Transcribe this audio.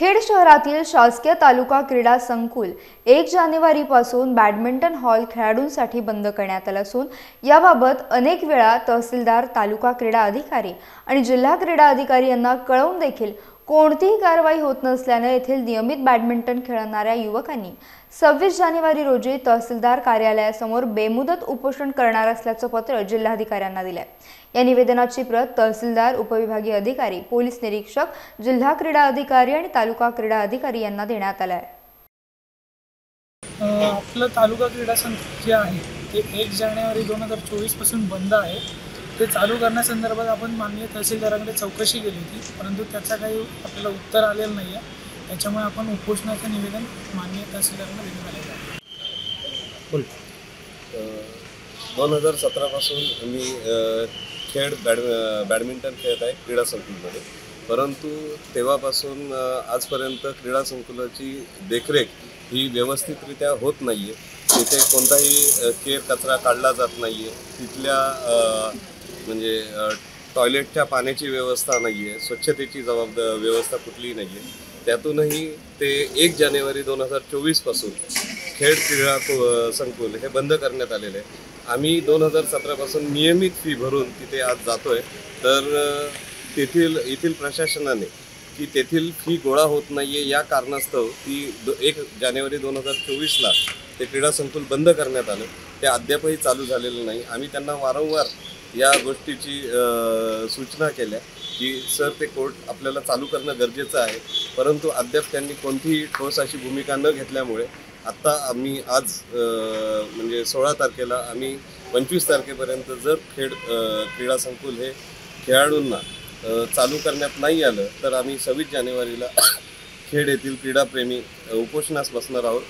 खेड शहरातील शासकीय तालुका क्रीडा संकुल 1 जानेवारीपासून बॅडमिंटन हॉल खेळाडूंसाठी बंद करण्यात आला असून याबाबत अनेक वेळा तहसीलदार, तालुका क्रीडा अधिकारी आणि जिल्हा क्रीडा अधिकारी यांना कळवून देखील कोणतीही कारवाई होत नसल्याने येथील नियमित बॅडमिंटन खेळणाऱ्या युवकांनी 26 जानेवारी रोजी तहसीलदार कार्यालयासमोर बेमुदत उपोषण करणार असल्याचं पत्र जिल्हाधिकाऱ्यांना दिले। या निवेदनाची प्रत तहसीलदार, उपविभागीय अधिकारी, पोलीस निरीक्षक, जिल्हा क्रीडा अधिकारी आणि तालुका क्रीडा अधिकारी यांना देण्यात आले आहे। आपलं तालुका क्रीडा संघ जे आहे ते 1 जानेवारी 2024 पासून बंद आहे। ते चालू करण्यासंदर्भात आपण माननीय तहसीलदारांकडे चौकशी केली होती, परंतु त्याचा काही आपल्याला उत्तर आलेलं नाही आहे। त्याच्यामुळे आपण उपोषणाचं निवेदन माननीय तहसीलदारांना देण्यात आलेलं आहे। 2017 पासून मी खेळ बॅडमिंटन खेळत आहे क्रीडा संकुलमध्ये, परंतु तेव्हापासून आजपर्यंत क्रीडा संकुलाची देखरेख ही व्यवस्थितरित्या होत नाही आहे। तिथे कोणताही केर कचरा काढला जात नाही आहे। तिथल्या म्हणजे टॉयलेटच्या पाण्याची व्यवस्था नाही आहे, स्वच्छतेची व्यवस्था कुठलीही नाही आहे। त्यातूनही ते 1 जानेवारी 2024 पासून खेड क्रीडा संकुल हे बंद करण्यात आलेले आहे। आम्ही 2017 पासून नियमित फी भरून तिथे आज जातोय, तर येथील प्रशासनाने की तेथील फी गोळा होत नाही आहे या कारणास्तव ती 1 जानेवारी 2024ला ते क्रीडा संकुल बंद करण्यात आलं। ते अद्यापही चालू झालेलं नाही। आम्ही त्यांना वारंवार या गोष्टीची सूचना केल्या की सर ते कोर्ट आपल्याला चालू करणं गरजेचं आहे, परंतु अद्याप त्यांनी कोणतीही ठोस अशी भूमिका न घेतल्यामुळे आत्ता आम्ही आज म्हणजे 16 तारखेला आम्ही 25 तारखेपर्यंत जर खेड क्रीडा संकुल हे खेळाडूंना चालू करण्यात नाही आलं तर आम्ही 26 जानेवारीला खेड येथील क्रीडाप्रेमी उपोषणास बसणार आहोत।